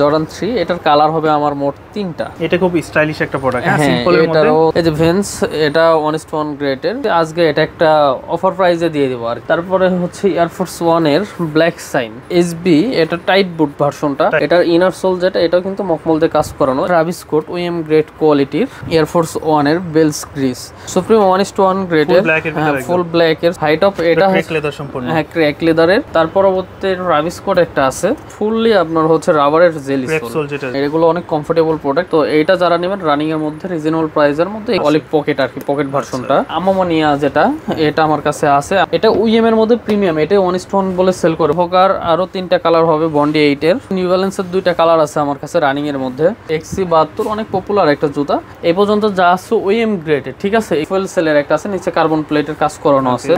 Jordan 3 এটার colour হবে আমার মোট 3টা। এটা খুব স্টাইলিশ একটা প্রোডাক্ট, হ্যাঁ সিম্পলের মধ্যে। এই যে ভেন্স, এটা 1:1 গ্রেডের, আজকে এটা একটা অফার প্রাইসে দিয়ে দেব। আর তারপরে হচ্ছে এয়ারফোর্স 1 এর ব্ল্যাক সাইন এসবি, এটা টাইট বুট ভার্সনটা। এটার ইনার সোল যেটা, এটাও কিন্তু মখমল দিয়ে কাজ করানো। ট্রাভিস স্কট ওএম গ্রেড কোয়ালিটির এয়ারফোর্স 1 এর বেলস গ্রিস সুপ্রিম 1:1 গ্রেডের, ফুল ব্ল্যাক এর হাইট অফ, এটা ক্র্যাক লেদার সম্পূর্ণ, হ্যাঁ ক্র্যাক লেদারের। তার পরবর্তী ট্রাভিস স্কট একটা আছে ফুললি আপনার হচ্ছে রাবারের জেলি সোল, এগুলো অনেক কমফোর্টেবল প্রোডাক্ট। তো এইটা যারা নেবেন রানিং এর মধ্যে রিজনেবল প্রাইসের মধ্যে, অলিভ পকেট আর কি, পকেট ভার্সনটা আমামানিয়া যেটা, এটা আমার কাছে আছে। এটা ওইএম এর মধ্যে প্রিমিয়াম, এটা 1:1 বলে সেল করে। হোকার আরো 3টা কালার হবে বন্ডি 8 এর। নিউ ব্যালেন্সের 2টা কালার আছে আমার কাছে রানিং এর মধ্যে। XC72 অনেক পপুলার একটা জুতা, এই পর্যন্ত যা আছে ওইএম গ্রেডের, ঠিক আছে। ফুয়েল সেলের একটা আছে, নিচে কার্বন প্লেটের কাজ করানো আছে,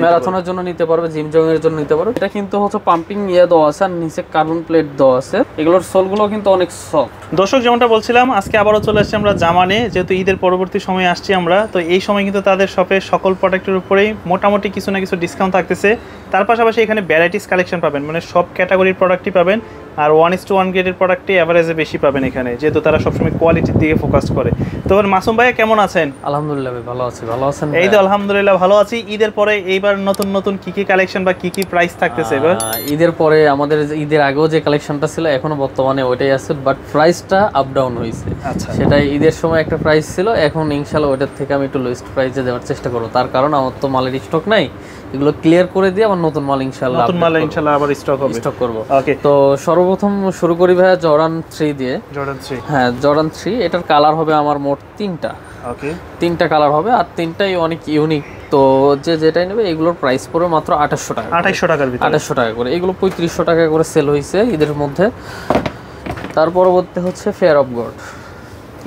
ম্যারাথনের জন্য নিতে পারবে, জিম জং এর জন্য নিতে পারবে। এটা কিন্তু হচ্ছে পাম্পিং ইয়ে দেওয়া আছে আর নিচে কার্বন প্লেট দেওয়া আছে। এগুলোর সোলগুলো কিন্তু অনেক সফট। দর্শক যেমনটা বলছিলাম, আজকে আবারও চলে আসছি আমরা জামানে, যেহেতু ঈদের পরবর্তী সময় আসছি আমরা, তো এই সময় কিন্তু তাদের শপে সকল প্রোডাক্টের উপরেই মোটামুটি কিছু না কিছু ডিসকাউন্ট থাকতেছে। তার পাশাপাশি এখানে ভ্যারাইটিস কালেকশন পাবেন, মানে সব ক্যাটাগরির প্রোডাক্টই পাবেন। আর 1:1 গ্রেডের প্রোডাক্টই এভারেজে বেশি পাবেন এখানে, যেহেতু তারা সবসময় কোয়ালিটির দিকে ফোকাস করে। তো মাসুম ভাই কেমন আছেন? আলহামদুলিল্লাহ ভাই, ভালো আছি। ভালো আছেন? এই তো আলহামদুলিল্লাহ ভালো আছি। ঈদের পরে এইবার নতুন নতুন কি কি কালেকশন বা কি কি প্রাইস থাকতেছে এবার? ঈদের পরে আমাদের ঈদের আগেও যে কালেকশনটা ছিল এখনো বর্তমানে ওইটাই আছে, বাট প্রাইসটা আপ ডাউন হয়েছে। আচ্ছা, সেটাই ঈদের সময় একটা প্রাইস ছিল, এখন ইনশাআল্লাহ ওইটার থেকে আমি একটু লোয়েস্ট প্রাইসে দেওয়ার চেষ্টা করব। তার কারণ আমার তো মালের স্টক নাই, এগুলো ক্লিয়ার করে দিয়ে আমার নতুন মাল ইনশাআল্লাহ আবার স্টক করব। ওকে, তো সর্বপ্রথম শুরু করি ভাইয়া জর্ডান 3 দিয়ে। জর্ডান 3, হ্যাঁ জর্ডান 3, এটার কালার হবে আমার মোট 3টা। ওকে, 3টা কালার হবে আর 3টাই অনেক ইউনিক। তো যেটাই নেবে এগুলোর প্রাইস পড়বে মাত্র 2800 টাকা। 2800 টাকার ভিতরে, 2800 টাকা করে। এগুলো 3500 টাকা করে সেল হয়েছে ঈদের মধ্যে। তার পরবর্তী হচ্ছে ফেয়ার অফ গড,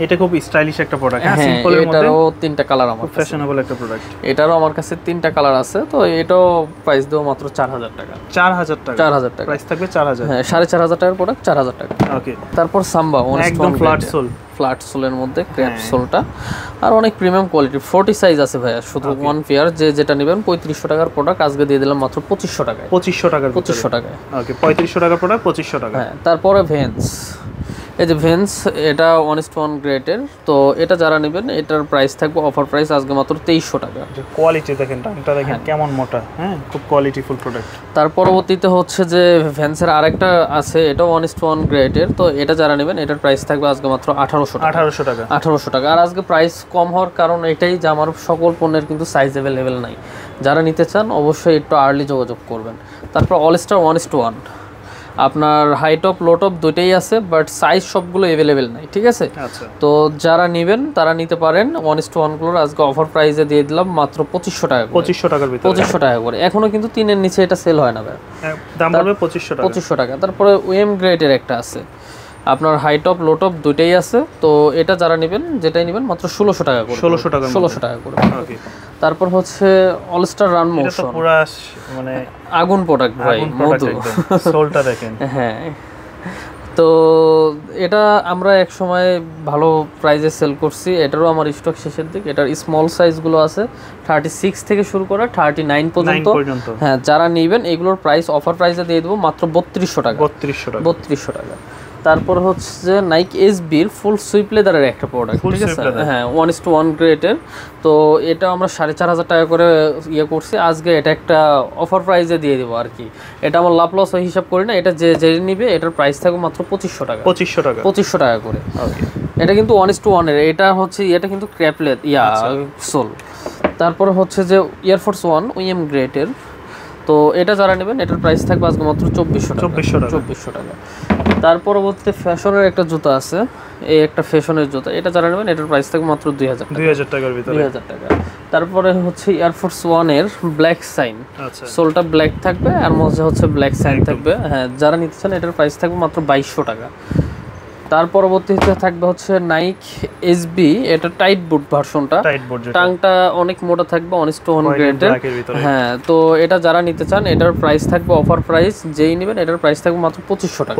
এটা খুব স্টাইলিশ একটা প্রোডাক্ট, হ্যাঁ সিম্পলের মধ্যে। এটারও 3টা কালার, আমার ফ্যাশনেবল একটা প্রোডাক্ট। এটারও আমার কাছে 3টা কালার আছে। তো এটাও প্রাইস দেব মাত্র 4000 টাকা। 4000 টাকা, 4000 টাকা প্রাইস থাকবে 4000। হ্যাঁ 4500 টাকার প্রোডাক্ট 4000 টাকা। ওকে, তারপর সাম্বা একদম ফ্ল্যাট সোল, ফ্ল্যাট সোলের মধ্যে ক্র্যাপ সোলটা, আর অনেক প্রিমিয়াম কোয়ালিটি। 40 সাইজ আছে ভাইয়া, শুধু ওয়ান পেয়ার। যেটা নেবেন 3500 টাকার প্রোডাক্ট আজকে দিয়ে দিলাম মাত্র 2500 টাকায়। 2500 টাকার, 2500 টাকায়। ওকে, 3500 টাকার প্রোডাক্ট 2500 টাকা। হ্যাঁ, তারপরে ভেন্স, এই যে ভেন্স, এটা 1:1 গ্রেডের। তো এটা যারা নেবেন এটার প্রাইস থাকবে অফার প্রাইস আজকে মাত্র 2300 টাকা। কোয়ালিটি দেখেন, টাংটা দেখেন কেমন মোটা, হ্যাঁ খুব কোয়ালিটিফুল প্রোডাক্ট। তার পরবর্তীতে হচ্ছে যে ভেন্সের আরেকটা আছে, এটাও 1:1 গ্রেডের। তো এটা যারা নেবেন এটার প্রাইস থাকবে আজকে মাত্র 1800 টাকা। 1800 টাকা। আর আজকে প্রাইস কম হওয়ার কারণ এটাই যে আমার সকল পণ্যের কিন্তু সাইজ অ্যাভেলেবেল নাই। যারা নিতে চান অবশ্যই একটু আর্লি যোগাযোগ করবেন। তারপর অলস্টার 1:1, আপনার হাই টপ লো টপ দুইটাই আছে, বাট সাইজ সবগুলো অ্যাভেলেবেল নাই, ঠিক আছে। তো যারা নেবেন তারা নিতে পারেন। 1:1 গুলোর আজকে অফার প্রাইসে দিয়ে দিলাম মাত্র 2500 টাকা। 2500 টাকার ভিতরে, 2500 টাকা করে। এখনো কিন্তু 3 এর নিচে এটা সেল হয় না ভাই, দাম পড়বে 2500 টাকা। 2500 টাকা। তারপরে ওএম গ্রেডের একটা আছে, আপনার হাই টপ লো টপ দুইটাই আছে। তো এটা যারা নেবেন, যেটাই নেবেন মাত্র 1600 টাকা করে। 1600 টাকা করে। ওকে, তারপর হচ্ছে অলস্টার রান মোশন, এটা তো পুরো মানে আগুন প্রোডাক্ট ভাই, মধু। সোলটা দেখেন, হ্যাঁ। তো এটা আমরা এক সময় ভালো প্রাইসে সেল করছি, এটারও আমার স্টক শেষের দিক। এটার স্মল সাইজগুলো আছে 36 থেকে শুরু করে 39 পর্যন্ত। হ্যাঁ, যারা নেবেন এগুলোর প্রাইস অফার প্রাইসে দিয়ে দেবো মাত্র 3200 টাকা। 3200 টাকা। তারপর হচ্ছে যে নাইক এসবির ফুল সুইপ লেদারের একটা প্রোডাক্ট, ঠিক আছে। হ্যাঁ 1:1 গ্রেডের। তো এটা আমরা 4500 টাকা করে ইয়ে করছি, আজকে এটা একটা অফার প্রাইসে দিয়ে দেবো আর কি। এটা আমার লাভ লস হিসাব করি না, এটা যে নিবে এটার প্রাইস থাকবে মাত্র 2500 টাকা। 2500 টাকা করে। এটা কিন্তু 1:1 এর, এটা হচ্ছে এটা কিন্তু ক্র্যাপলেট সোল। তারপর হচ্ছে যে এয়ারফোর্স 1 ওএম গ্রেডের। তো এটা যারা নেবেন এটার প্রাইস থাকবে আজকে মাত্র 2400 টাকা। তার পরবর্তীতে ফ্যাশনের একটা জুতা আছে, এই একটা ফ্যাশনের জুতা। এটা যারা নেবেন এটার প্রাইস থাকবে মাত্র 2000 টাকার ভিতরে। 2000 টাকা। তারপরে হচ্ছে এয়ারফোর্স 1 এর ব্ল্যাক সাইন, সোলটা ব্ল্যাক থাকবে আর মধ্যে হচ্ছে ব্ল্যাক সাইন থাকবে। হ্যাঁ, যারা নিতে চান এটার প্রাইস থাকবে মাত্র 2200 টাকা। তার পরবর্তীতে থাকবে হচ্ছে নাইক এসবি, এটা টাইট বুট ভার্সনটা। টাংটা অনেক মোটা থাকবে, 1:1 গ্রেডের। হ্যাঁ, তো এটা যারা নিতে চান এটার প্রাইস থাকবে অফার প্রাইস, যেই নেবেন এটার প্রাইস থাকবে মাত্র 2500 টাকা।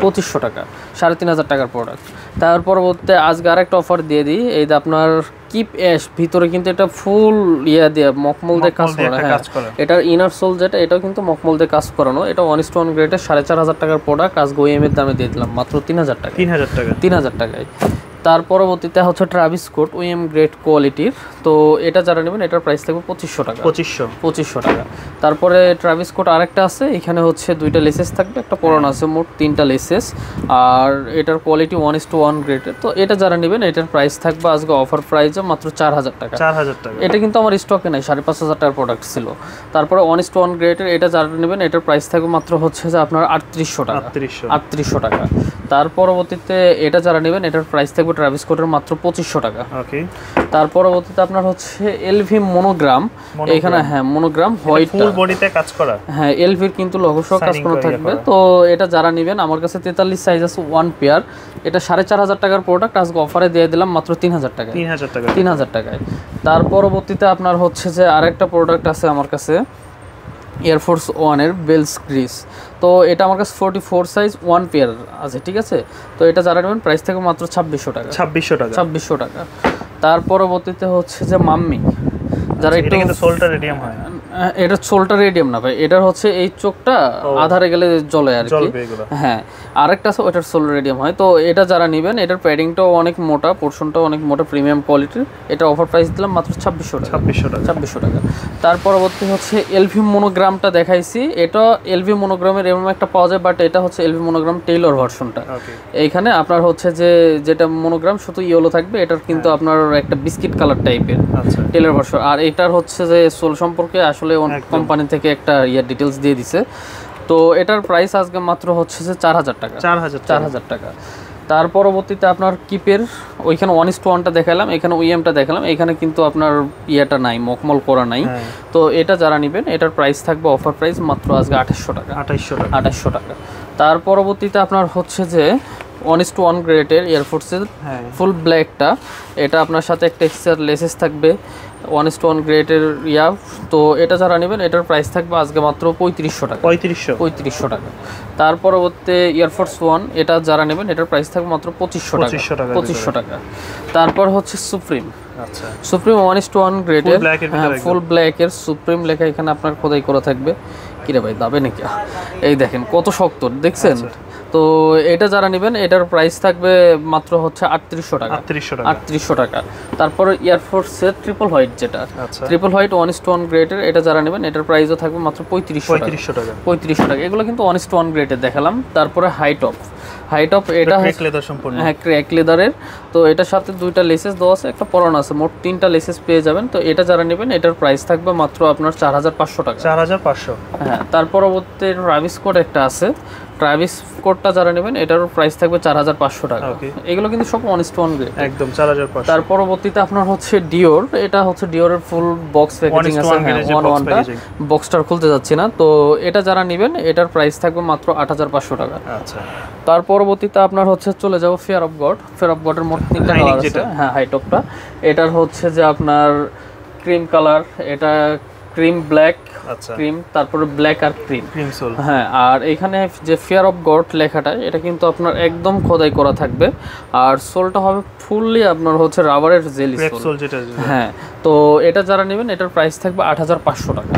2500 টাকা, 3500 টাকার প্রোডাক্ট। তার পরবর্তীতে আজকে আরেকটা অফার দিয়ে দিই, এই যে আপনার কিপ অ্যাশ, ভিতরে কিন্তু এটা ফুল ইয়া দিয়ে মখমল দিয়ে কাজ করা। হ্যাঁ, এটার ইনার সোল যেটা, এটাও কিন্তু মখমল দিয়ে কাজ করানো। এটা 1:1 গ্রেডের 4500 টাকার প্রোডাক্ট, আজকে ওএম এর দামে দিয়ে দিলাম মাত্র 3000 টাকা। 3000 টাকায়। তার পরবর্তীতে হচ্ছে ট্রাভিস স্কট ওএম গ্রেড কোয়ালিটির। তো এটা যারা নেবেন এটার প্রাইস থাকবে 2500 টাকা। 2500 টাকা। তারপরে ট্রাভিস স্কট আরেকটা আছে, এখানে হচ্ছে 2টা লেসেস থাকবে, একটা পরানো আছে, মোট 3টা লেসেস। আর এটার কোয়ালিটি 1:1 গ্রেডের। তো এটা যারা নেবেন এটার প্রাইস থাকবে আজকে অফার প্রাইসে মাত্র 4000 টাকা। 4000 টাকা। এটা কিন্তু আমার স্টকে নাই, 5500 টাকার প্রোডাক্ট ছিল। তারপরে 1:1 গ্রেডের এটা যারা নেবেন এটার প্রাইস থাকবে মাত্র হচ্ছে যে আপনার 3800 টাকা। 3800 টাকা। তার পরবর্তীতে এটা যারা নেবেন এটার প্রাইস থাকবে ট্রাভিস স্কটের মাত্র 2500 টাকা। ওকে। তার পরবর্তীতে আপনার হচ্ছে এলভি মনোগ্রাম, এখানে হ্যাঁ মনোগ্রাম হোয়াইট ফুল বডিতে কাজ করা। হ্যাঁ, এলভির কিন্তু লোগো সহ কাজ করা থাকবে। তো এটা যারা নেবেন, আমার কাছে 43 সাইজ আছে 1 পেয়ার। এটা 4500 টাকার প্রোডাক্ট, আজকে অফারে দিয়ে দিলাম মাত্র 3000 টাকায়। 3000 টাকায়। তার পরবর্তীতে আপনার হচ্ছে যে আরেকটা প্রোডাক্ট আছে আমার কাছে, এয়ারফোর্স 1 এর বেলস গ্রিস। তো এটা আমার কাছে 44 সাইজ 1 পেয়ার আছে, ঠিক আছে। তো এটা যারা নেবেন প্রাইস থেকে মাত্র 2600 টাকা। 2600 টাকা। তার পরবর্তীতে হচ্ছে যে মাম্মি, যারা একটু সোলটা রেডিয়াম হয়, এটা সোলটা রেডিয়াম না ভাই, এটার হচ্ছে এই চোখটা আধারে গেলে জ্বলে আর কি। হ্যাঁ, আরেকটা আছে ওটার সোল রেডিয়াম হয়। তো এটা যারা নেবেন এটার প্যাডিংটাও অনেক মোটা, পোর্শনটাও অনেক মোটা, প্রিমিয়াম কোয়ালিটির। এটা অফার প্রাইস দিলাম মাত্র 2600 টাকা। 2600 টাকা। তার পরবর্তী হচ্ছে এলভি মনোগ্রামটা দেখাইছি, এটা এলভি মনোগ্রামের এরকম একটা পাওয়া যায়, বাট এটা হচ্ছে এলভি মনোগ্রাম টেইলর ভার্সনটা। এইখানে আপনার হচ্ছে যে যেটা মনোগ্রাম শুধু ইয়েলো থাকবে, এটার কিন্তু আপনার একটা বিস্কিট কালার টাইপের টেইলর ভার্সন। আর এটার হচ্ছে যে সোল সম্পর্কে আসলে কোম্পানি থেকে একটা ইয়ার ডিটেলস দিয়ে দিছে। তো এটার প্রাইস আজকে মাত্র হচ্ছে যে 4000 টাকা। 4000 টাকা। তার পরবর্তীতে আপনার কিপের ওইখানে 1:1টা দেখালাম, এখানে ওইএমটা দেখালাম, এখানে কিন্তু আপনার ইয়েটা নাই, মকমল করা নাই। তো এটা যারা নেবেন এটার প্রাইস থাকবে অফার প্রাইস মাত্র আজকে 2800 টাকা। 2800 টাকা। তার পরবর্তীতে আপনার হচ্ছে যে 1:1 গ্রেডের এয়ারফোর্সের ফুল ব্ল্যাকটা, এটা আপনার সাথে একটা এক্সট্রা লেসেস থাকবে 1:1 গ্রেডের ইয়া। তো এটা যারা নেবেন এটার প্রাইস থাকবে আজকে মাত্র 3500 টাকা। 3500 টাকা। তার পরবর্তী এয়ারফোর্স 1 এটা যারা নেবেন এটার প্রাইস থাকবে মাত্র 2500 টাকা। তারপর হচ্ছে সুপ্রিম। আচ্ছা, সুপ্রিম 1:1 গ্রেডের ফুল ব্ল্যাকের সুপ্রিম লেখা এখানে আপনার খোদাই করা থাকবে। কিরে ভাই দাবে নাকি? এই দেখেন কত শক্ত, দেখছেন? তো এটা যারা নেবেন এটার প্রাইস থাকবে মাত্র হচ্ছে 3800 টাকা। তারপর এয়ারফোর্সের ট্রিপল হোয়াইট, যেটা ট্রিপল হোয়াইট 1:1 গ্রেডের, এটা যারা নেবেন এটার প্রাইসও থাকবে মাত্র 3500 টাকা। 3500 টাকা। এগুলো কিন্তু 1:1 গ্রেডের দেখালাম। তারপরে হাইটপ এটা ক্র্যাক লেদার সম্পূর্ণ। হ্যাঁ, ক্র্যাক লেদারের। তো এটার সাথে 2টা লেসেস দেওয়া আছে, একটা পরানো আছে, মোট 3টা লেসেস পেয়ে যাবেন। তো এটা যারা নেবেন এটার প্রাইস থাকবে মাত্র আপনার 4500 টাকা। 4500। হ্যাঁ, তার পরবর্তী ট্রাভিস কোড একটা আছে, ট্রাভিস কোডটা যারা নেবেন এটার প্রাইস থাকবে 4500 টাকা। এগুলো কিন্তু সব 1:1 গ্রেড, একদম 4500। তার পরবর্তীতে আপনার হচ্ছে ডিওর, এটা হচ্ছে ডিওরের ফুল বক্স প্যাকেজিং আছে, হ্যাঁ 1:1টা বক্সটা খুলতে যাচ্ছি না। তো এটা যারা নেবেন এটার প্রাইস থাকবে মাত্র 8500 টাকা। আচ্ছা, তার পরবর্তীতে আপনার হচ্ছে চলে যাব ফেয়ার অফ গডের মোট 3টা কালার আছে। হ্যাঁ, হাইটপটা এটার হচ্ছে যে আপনার ক্রিম কালার, এটা ক্রিম ব্ল্যাক, ক্রিম, তারপরে ব্ল্যাক আর ক্রিম সোল। হ্যাঁ, আর এখানে যে ফেয়ার অফ গড লেখাটা এটা কিন্তু আপনার একদম খোদাই করা থাকবে। আর সোলটা হবে ফুললি আপনার হচ্ছে রাবারের জেলি সোল যেটা। হ্যাঁ, তো এটা যারা নেবেন এটার প্রাইস থাকবে 8500 টাকা।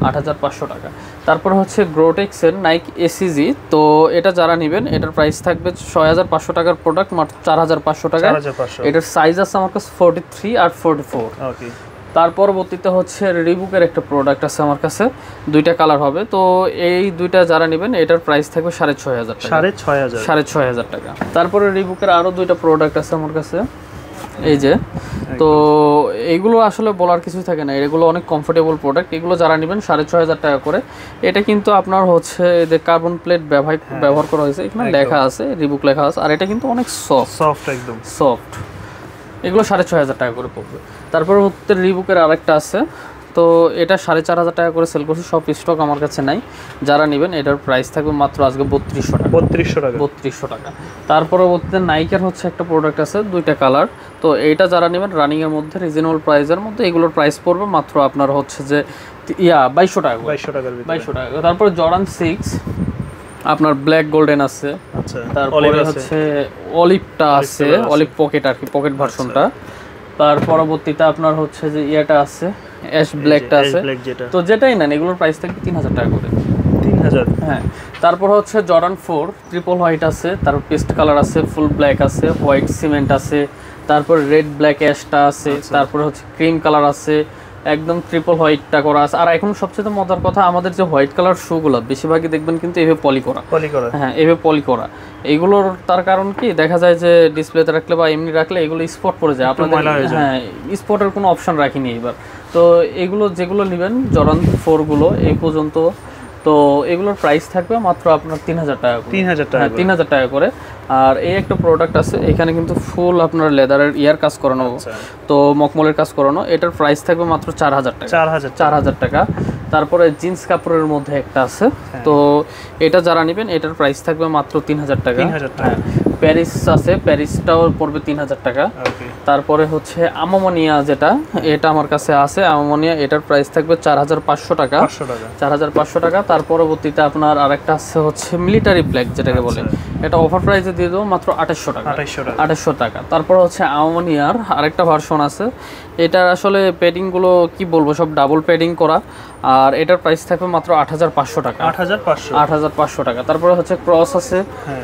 8500 টাকা। তারপর হচ্ছে গ্রোটেক্সের নাইক এসিজি, তো এটা যারা নেবেন এটার প্রাইস থাকবে 6500 টাকার প্রোডাক্ট মাত্র 4500 টাকা। এটার সাইজ আছে আমার কাছে 43 আর 44। ওকে। তার পরবর্তীতে হচ্ছে রিবুকের একটা প্রোডাক্ট আছে আমার কাছে, 2টা কালার হবে। তো এই 2টা যারা নেবেন এটার প্রাইস থাকবে 6500 টাকা। 6500 টাকা। তারপরে রিবুকের আরও 2টা প্রোডাক্ট আছে আমার কাছে, এই যে। তো এইগুলো আসলে বলার কিছুই থাকে না, এগুলো অনেক কমফোর্টেবল প্রোডাক্ট। এগুলো যারা নেবেন 6500 টাকা করে। এটা কিন্তু আপনার হচ্ছে যে কার্বন প্লেট ব্যবহার করা হয়েছে, এখানে লেখা আছে রিবুক লেখা আছে। আর এটা কিন্তু অনেক সফট, একদম সফট। এগুলো 6500 টাকা করে পড়বে। তারপর হচ্ছে রিবুকের আরেকটা আছে, তো এটা 4500 টাকা করে সেল করছি, সব স্টক আমার কাছে নাই। যারা নেবেন এটার প্রাইস থাকবে মাত্র আজকে 3200 টাকা। তারপরে হচ্ছে নাইকের হচ্ছে একটা প্রোডাক্ট আছে, 2টা কালার। তো এইটা যারা নেবেন রানিংয়ের মধ্যে রিজনেবল প্রাইসের মধ্যে, এগুলোর প্রাইস পড়বে মাত্র আপনার হচ্ছে যে 2200 টাকা। 2200 টাকা। তারপরে জর্ডান 6 আপনার ব্ল্যাক গোল্ডেন আছে। আচ্ছা, তারপরে হচ্ছে অলিভটা আছে, অলিভ পকেট আর কি, পকেট ভার্সনটা। তার পরবর্তীতে আপনার হচ্ছে যে ইয়েটা আছে অ্যাশ ব্ল্যাকটা আছে, ব্ল্যাক যেটা, তো যেটাই নেন এগুলোর প্রাইস থাকবে 3000 টাকা করে। 3000। হ্যাঁ, তারপর হচ্ছে জর্ডান 4 ট্রিপল হোয়াইট আছে, তারপর পেস্ট কালার আছে, ফুল ব্ল্যাক আছে, হোয়াইট সিমেন্ট আছে, তারপর রেড ব্ল্যাক অ্যাশটা আছে, তারপর হচ্ছে ক্রিম কালার আছে, একদম ট্রিপল হোয়াইটটা করা আছে। আর এখন সবচেয়ে মজার কথা, আমাদের যে হোয়াইট কালার শুগুলো বেশিরভাগই দেখবেন কিন্তু এভাবে পলি করা। হ্যাঁ, এভাবে পলি করা। এইগুলোর তার কারণ কি, দেখা যায় যে ডিসপ্লেতে রাখলে বা এমনি রাখলে এগুলো স্পট পড়ে যায় আপনাদের। হ্যাঁ, স্পটের কোনো অপশন রাখিনি এবার। তো এগুলো যেগুলো নেবেন জর্ডান 4 গুলো এই পর্যন্ত, তো এগুলোর প্রাইস থাকবে মাত্র আপনার 3000 টাকা করে। 3000 টাকা, 3000 টাকা করে। আর এই একটা প্রোডাক্ট আছে, এখানে কিন্তু ফুল আপনার লেদারের ইয়ার কাজ করানো, তো মকমলের কাজ করানো, এটার প্রাইস থাকবে মাত্র 4000 টাকা। 4000 টাকা। তারপরে জিন্স কাপড়ের মধ্যে একটা আছে, তো এটা যারা নেবেন এটার প্রাইস থাকবে মাত্র 3000 টাকা। প্যারিস আছে, প্যারিসটাও পড়বে 3000 টাকা। তারপরে হচ্ছে আমোনিয়া যেটা, এটা আমার কাছে আছে আমোনিয়া, এটার প্রাইস থাকবে 4500 টাকা। 4500 টাকা। তার পরবর্তীতে আপনার আরেকটা আছে হচ্ছে মিলিটারি ব্ল্যাক যেটাকে বলে, এটা অফার প্রাইসে দিয়ে দেবো মাত্র 2800 টাকা। 2800 টাকা। তারপর হচ্ছে আমোনিয়ার আরেকটা ভার্সন আছে, এটার আসলে প্যাডিংগুলো কি বলবো, সব ডাবল প্যাডিং করা, আর এটার প্রাইস থাকবে মাত্র 8500 টাকা। 8500 টাকা। তারপরে হচ্ছে ক্রস আছে,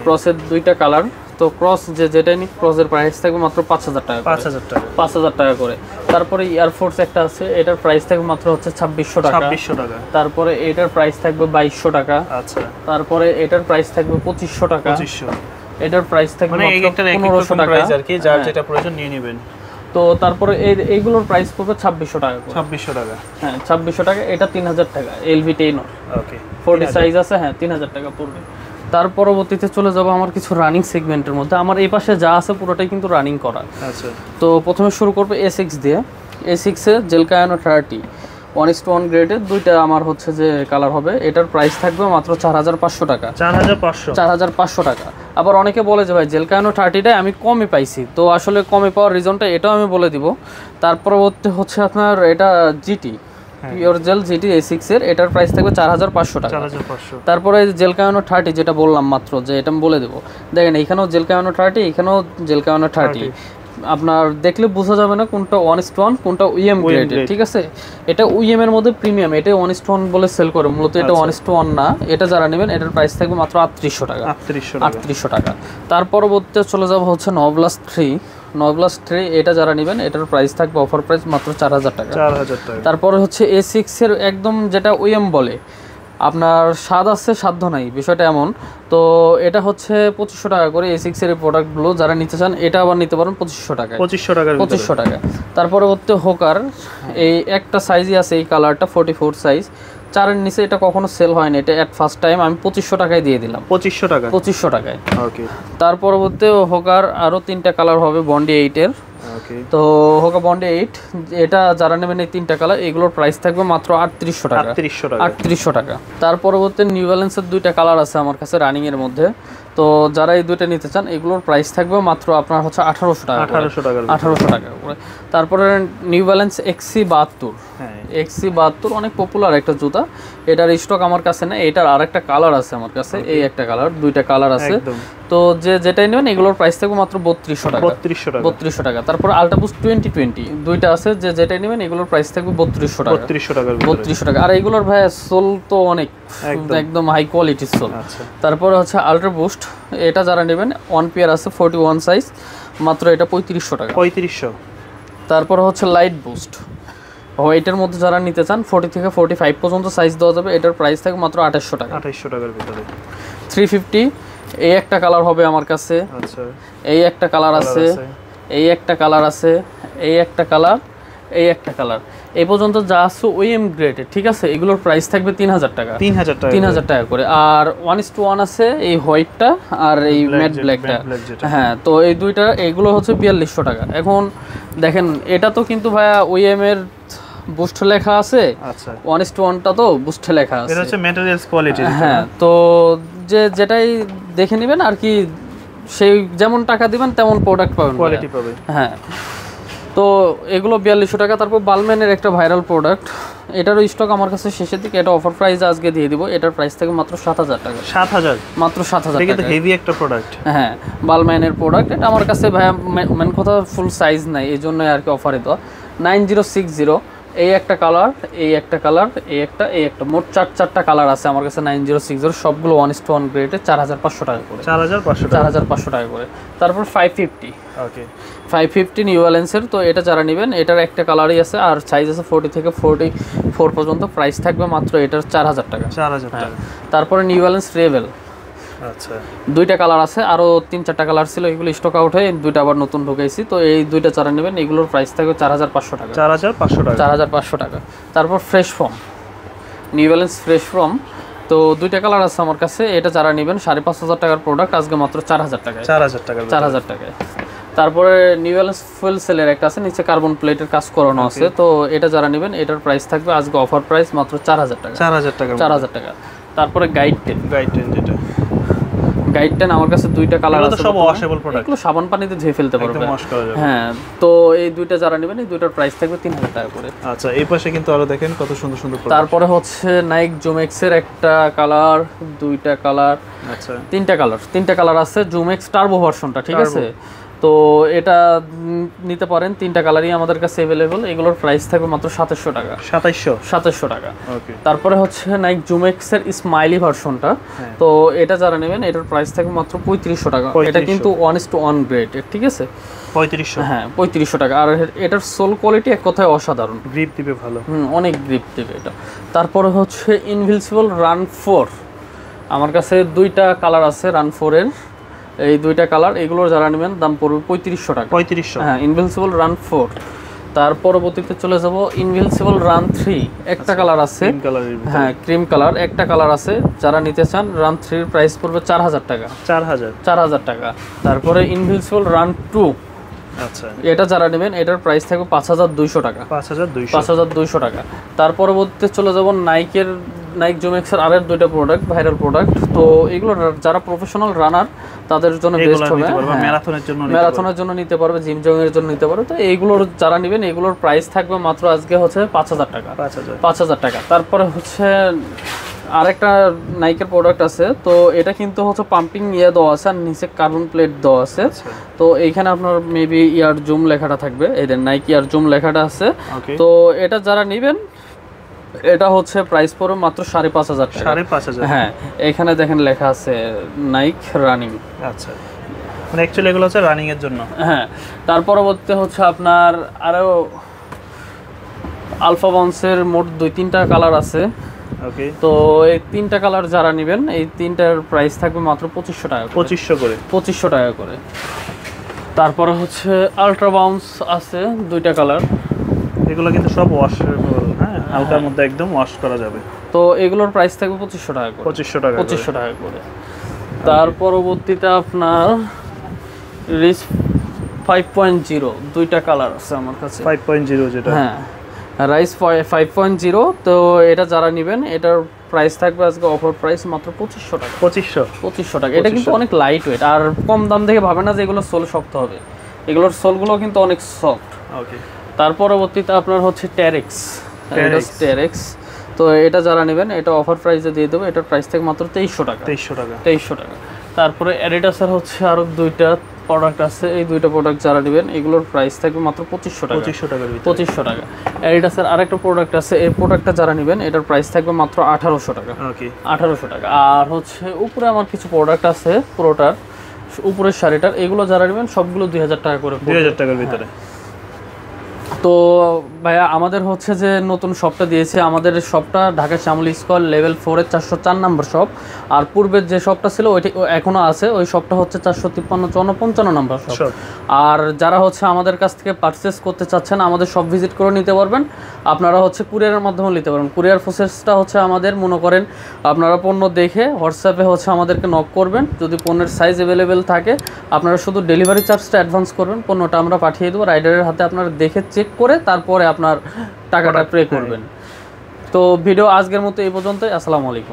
ক্রসের দুইটা কালার, তো ক্রস যেটাই নিক ক্রসের প্রাইস থাকবে মাত্র 5000 টাকা। 5000 টাকা করে। তারপরে এয়ারফোর্স একটা আছে, এটার প্রাইস থাকবে মাত্র হচ্ছে 2600 টাকা। তারপরে এটার প্রাইস থাকবে 2200 টাকা। আচ্ছা। তারপরে এটার প্রাইস থাকবে 2500 টাকা। এটার প্রাইস থাকবে মাত্র 1500 টাকা আর কি, যার যেটা প্রয়োজন নিয়ে নেবেন। তো তারপরে এইগুলোর প্রাইস পড়বে 2600 টাকা। 2600 টাকা। হ্যাঁ, 2600 টাকা। এটা 3000 টাকা। LV10 ওকে 40 সাইজ আছে। হ্যাঁ, 3000 টাকা পড়বে। তার পরবর্তীতে চলে যাব আমার কিছু রানিং সেগমেন্টের মধ্যে। আমার এই পাশে যা আছে পুরোটাই কিন্তু রানিং করা। আচ্ছা। তো প্রথমে শুরু করব A6 দিয়ে। A6 এ জেল কায়ানো 30 1:1 গ্রেডের দুইটা আমার হচ্ছে যে কালার হবে, এটার প্রাইস থাকবে মাত্র 4500 টাকা। 4500 টাকা। আবার অনেকে বলে যে ভাই জেল কায়ানো 30টাই আমি কমে পাইছি, তো আসলে কমে পাওয়ার রিজনটা এটাও আমি বলে দিব। তার পরবর্তী হচ্ছে আপনার এটা GT pure jail GT A6 এর, এটার প্রাইস থাকবে 4500 টাকা। তারপরে জেল কায়ানো 30 যেটা বললাম মাত্র, যে এটা আমি বলে দেবো, দেখেন এইখানেও জেল কায়ানো 30, এখানেও জেল কায়ানো 30। আপনার দেখলে বোঝা যাবে না কোনটা 1:1 কোনটা UM গ্রেডের, ঠিক আছে? এটা UM এর মধ্যে প্রিমিয়াম, এটা 1:1 বলে সেল করে, মূলত এটা 1:1 না। এটা যারা নেবেন এটার প্রাইস থাকবে মাত্র 3800 টাকা। 3800 টাকা। তার পরবর্তীতে চলে যাব হচ্ছে নবলাস 3 এটা যারা নেবেন এটার প্রাইস থাকবে অফার প্রাইস মাত্র 4000 টাকা। তারপরে হচ্ছে A6 এর একদম যেটা OEM বলে, আপনার স্বাদ আছে সাধ্য নাই, বিষয়টা এমন। তো এটা হচ্ছে 2500 টাকা করে A6 এর প্রোডাক্টগুলো যারা নিতে চান এটা আবার নিতে পারেন 2500 টাকা। 2500 টাকা। তারপরে হচ্ছে হোকার, এই একটা সাইজই আছে এই কালারটা 44 সাইজ, 4-এর নিচে এটা কখনো সেল হয়নি, এটা এট ফার্স্ট টাইম আমি 2500 টাকায় দিয়ে দিলাম। 2500 টাকায়। ওকে। তার পরবর্তী হোকার আরো 3টা কালার হবে বন্ডি 8 এর। তো হোকা বন্ডি 8 এটা যারা নেবেন এই 3টা কালার, এগুলোর প্রাইস থাকবে মাত্র 3800 টাকা। 3800 টাকা। তার পরবর্তী নিউ ব্যালেন্সের 2টা কালার আছে আমার কাছে রানিং এর মধ্যে, তো যারা এই দুইটা নিতে চান এগুলোর প্রাইস থাকবে মাত্র আপনার হচ্ছে 1800 টাকা। 1800 টাকা করে। তারপরে নিউ ব্যালেন্স XC72। XC72 অনেক পপুলার একটা জুতা, এটার স্টক আমার কাছে না, এটার আরেকটা কালার আছে আমার কাছে, এই একটা কালার, 2টা কালার আছে। তো যেটাই নেবেন এগুলোর প্রাইস থাকবে মাত্র 3200 টাকা। 3200 টাকা। তারপর আলট্রাবুস্ট 2020 দুইটা আছে, যেটাই নেবেন এগুলোর প্রাইস থাকবে 3200 টাকা। 3200 টাকা। আর এগুলোর ভাই সোল তো অনেক একদম হাই কোয়ালিটির সোল। তারপরে হচ্ছে আলট্রাবুস্ট, এটা যারা নেবেন 1 পেয়ার আছে 41 সাইজ, মাত্র এটা 3500 টাকা। 3500। তারপর হচ্ছে লাইট বুস্ট, এটার মধ্যে যারা নিতে চান 40 থেকে 45 পর্যন্ত সাইজ দেওয়া যাবে, এটার প্রাইস থাকে মাত্র 2800 টাকা। 2800 টাকার ভিতরে। 350 এই একটা কালার হবে আমার কাছে। আচ্ছা। এই একটা কালার আছে, এই একটা কালার আছে, এই একটা কালার, এই একটা কালার, এই পর্যন্ত যা আছে OEM গ্রেডের, ঠিক আছে? এগুলোর প্রাইস থাকবে 3000 টাকা। 3000 টাকা করে। আর 1:1 আছে এই হোয়াইটটা আর এই ম্যাট ব্ল্যাকটা। হ্যাঁ, তো এই দুইটা এগুলো হচ্ছে 4200 টাকা। এখন দেখেন এটা তো কিন্তু ভাইয়া OEM এর বুস্ট লেখা আছে। আচ্ছা। 1:1টা তো বুস্ট লেখা আছে, এটা হচ্ছে ম্যাটেরিয়ালস কোয়ালিটি। হ্যাঁ, তো যেটাই দেখে নেবেন আর কি, সেই যেমন টাকা দিবেন তেমন প্রোডাক্ট পাবেন, কোয়ালিটি পাবেন। হ্যাঁ। তো এগুলো 4200 টাকা। তারপর বালম্যানের একটা ভাইরাল প্রোডাক্ট, এটারও স্টক আমার কাছে শেষের দিকে, এটা অফার প্রাইস আজকে দিয়ে দিব। এটার প্রাইস থাকে মাত্র 7000 টাকা। 7000? মাত্র 7000 এটা কিন্তু টাকা। হেভি একটা প্রোডাক্ট। হ্যাঁ, বালম্যানের প্রোডাক্ট। এটা আমার কাছে ভাইয়া মেন কথা ফুল সাইজ নাই, এই জন্যই আর কি অফারে দেওয়া। 9060, এই একটা কালার, এই একটা কালার, এই একটা, মোট চারটা কালার আছে আমার কাছে 9060, সবগুলো 1:1 গ্রেডে 4500 টাকা করে। 4500 টাকা করে। তারপর 550, ওকে 550 নিউ ব্যালেন্সের। তো এটা যারা নেবেন, এটার একটা কালারই আছে আর সাইজ আছে 40 থেকে 44 পর্যন্ত। প্রাইস থাকবে মাত্র এটার 4000 টাকা। 4000 টাকা। তারপরে নিউ ব্যালেন্স রেবেল, আচ্ছা, দুইটা কালার আছে, আরও 3-4টা কালার ছিল, এগুলো স্টক আউট হয়ে দুইটা আবার নতুন ঢুকাইছি। তো এই দুইটা যারা নেবেন, এগুলোর প্রাইস থাকবে 4500 টাকা। 4500 টাকা। 4500 টাকা। তারপর fresh form, new balance fresh form, তো দুইটা কালার আছে আমার কাছে। এটা যারা নেবেন 5500 টাকার প্রোডাক্ট, আজকে মাত্র 4000 টাকায়। 4000 টাকা। 4000 টাকায়। তারপরে নিউ ব্যালেন্স ফুল সেলের একটা আছে, নিচে কার্বন প্লেটের কাজ করানো আছে। তো এটা যারা নেবেন, এটার প্রাইস থাকবে আজকে অফার প্রাইস মাত্র 4000 টাকা। 4000 টাকা। 4000 টাকা। তারপরে গাইড 10, যেটা গাইড 10 আমার কাছে দুইটা কালার আছে, সব ওয়াশেবল প্রোডাক্ট, এগুলো সাবান পানিতে ধুয়ে ফেলতে পারবে, একদম ওয়াশ করা যাবে। হ্যাঁ। তো এই দুইটা যারা নেবেন, এই দুইটার প্রাইস থাকবে 3000 টাকা করে। আচ্ছা, এই পাশে কিন্তু আরো দেখেন কত সুন্দর সুন্দর প্রোডাক্ট। তারপরে হচ্ছে নাইক জুমেক্সের একটা কালার, দুইটা কালার, আচ্ছা তিনটা কালার আছে, জুমেক্স টার্বো ভার্সনটা, ঠিক আছে। তো এটা নিতে পারেন, তিনটা কালারই আমাদের কাছে अवेलेबल। এগুলোর প্রাইস থাকবে মাত্র 2700 টাকা। 2700 টাকা। ওকে। তারপরে হচ্ছে নাইক জুমেক্সের স্মাইলি ভার্সনটা, তো এটা যারা নেবেন, এটার প্রাইস থাকবে মাত্র 3500 টাকা। এটা কিন্তু 1:1 গ্রেড, ঠিক আছে। 3500? হ্যাঁ, 3500 টাকা। আর এটার সোল কোয়ালিটি এক কথায় অসাধারণ, গ্রিপ দিবে ভালো। অনেক গ্রিপ দিবে এটা। তারপরে হচ্ছে ইনভিনসিবল রান 4, আমার কাছে দুইটা কালার আছে রান 4 এর, এই দুইটা কালার। এগুলোর যারা নেবেন দাম পড়বে 3500 টাকা। 3500? হ্যাঁ, ইনভিনসিবল রান 4। তার পরবর্তীতে চলে যাব ইনভিনসিবল রান 3, একটা কালার আছে, হ্যাঁ ক্রিম কালার, একটা কালার আছে। যারা নিতে চান, রান 3 এর প্রাইস পড়বে 4000 টাকা। 4000 টাকা। তারপরে ইনভিনসিবল রান 2, আচ্ছা, এটা যারা নেবেন, এটার প্রাইস থাকবে 5200 টাকা। 5200 টাকা। তার পরবর্তীতে চলে যাব নাইক জুমেক্সের আরের দুইটা প্রোডাক্ট, ভাইরাল প্রোডাক্ট। তো এগুলো যারা প্রফেশনাল রানার তাদের জন্য বেস্ট হবে, ম্যারাথনের জন্য নিতে পারবে, জিম জং এর জন্য নিতে পারবে। তো এইগুলোর যারা নেবেন, এগুলোর প্রাইস থাকবে মাত্র আজকে হচ্ছে 5000 টাকা। 5000 টাকা। তারপরে হচ্ছে আরেকটা নাইকের প্রোডাক্ট আছে, তো এটা কিন্তু হচ্ছে পাম্পিং দেওয়া আছে আর নিচে কার্বন প্লেট দেওয়া আছে। তো এইখানে আপনার মেবি ইয়ার জুম লেখাটা থাকবে, এদের নাইক ইয়ার জুম লেখাটা আছে। তো এটা যারা নেবেন, এটা হচ্ছে প্রাইস পড়বে মাত্র 5500 টাকা। 5500? হ্যাঁ, এখানে দেখেন লেখা আছে নাইক রানিং। আচ্ছা, মানে অ্যাকচুয়ালি এগুলো হচ্ছে রানিং এর জন্য। হ্যাঁ। তার পরবর্তীতে হচ্ছে আপনার আরো আলফা বাউন্সের মোট 2-3টা কালার আছে। ওকে। তো এই 3টা কালার যারা নেবেন, এই 3টার প্রাইস থাকবে মাত্র 2500 টাকা। 2500 টাকা করে। তারপরে হচ্ছে আলট্রা বাউন্স আছে, 2টা কালার। এগুলো কিন্তু সব ওয়াশেবল, হ্যাঁ, হালকার মধ্যে একদম ওয়াশ করা যাবে। তো এগুলোর প্রাইস থাকবে 2500 টাকা করে। 2500 টাকা করে। তার পরবর্তীতে আপনার রিচ 5.0, 2টা কালার আছে আমার কাছে। 5.0 যেটা, হ্যাঁ, রাইস 5.0। তো এটা যারা নেবেন, এটার প্রাইস থাকবে আজকে অফার প্রাইস মাত্র 2500 টাকা। 2500 টাকা। এটা কিন্তু অনেক লাইট ওয়েট, আর কম দাম দেখে ভাবে না যে এগুলো সোল শক্ত হবে, এগুলোর সোলগুলো কিন্তু অনেক সফট। ওকে। তার পরবর্তীতে আপনার হচ্ছে টেরেক্স। তো এটা যারা নেবেন, এটা অফার প্রাইসে দিয়ে দেবো। এটার প্রাইস থেকে মাত্র 2300 টাকা। 2300 টাকা। তারপরে অ্যাডিডাসের হচ্ছে আরো দুইটা প্রোডাক্ট আছে, এই দুইটা প্রোডাক্ট যারা নেবেন, এগুলোর প্রাইস থাকবে মাত্র 2500 টাকা। 2500 টাকা। অ্যাডিডাসের আরেকটা প্রোডাক্ট আছে, এই প্রোডাক্টটা যারা নেবেন, এটার প্রাইস থাকবে মাত্র 1800 টাকা। 1800 টাকা। আর হচ্ছে উপরে আমার কিছু প্রোডাক্ট আছে, পুরোটার উপরের শাড়িটার, এগুলো যারা নেবেন সবগুলো 2000 টাকা করে। 2000 টাকার ভিতরে। তো ভাইয়া আমাদের হচ্ছে যে নতুন শপটা দিয়েছে, আমাদের শপটা ঢাকা শ্যামলী স্কয়ার লেভেল 4-এর 404 নম্বর শপ। আর পূর্বের যে শপটা ছিল ওইটা এখনো আছে, ওই শপটা হচ্ছে 453-54-55 নম্বর শপ। আর যারা হচ্ছে আমাদের কাছ থেকে পারচেস করতে চাচ্ছেন, আমাদের শপ ভিজিট করে নিতে পারবেন। আপনারা হচ্ছে কুরিয়ারের মাধ্যমে নিতে পারবেন। কুরিয়ার প্রসেসটা হচ্ছে আমাদের, মনে করেন আপনারা পণ্য দেখে হোয়াটসঅ্যাপে হচ্ছে আমাদেরকে নক করবেন, যদি পণ্যের সাইজ অ্যাভেলেবেল থাকে আপনারা শুধু ডেলিভারি চার্জটা অ্যাডভান্স করবেন, পণ্যটা আমরা পাঠিয়ে দেবো রাইডারের হাতে, আপনারা দেখে চেক করে তারপরে আপনার টাকাটা পে করবেন। তো ভিডিও আজকের মতো এই পর্যন্তই। আসসালামু আলাইকুম।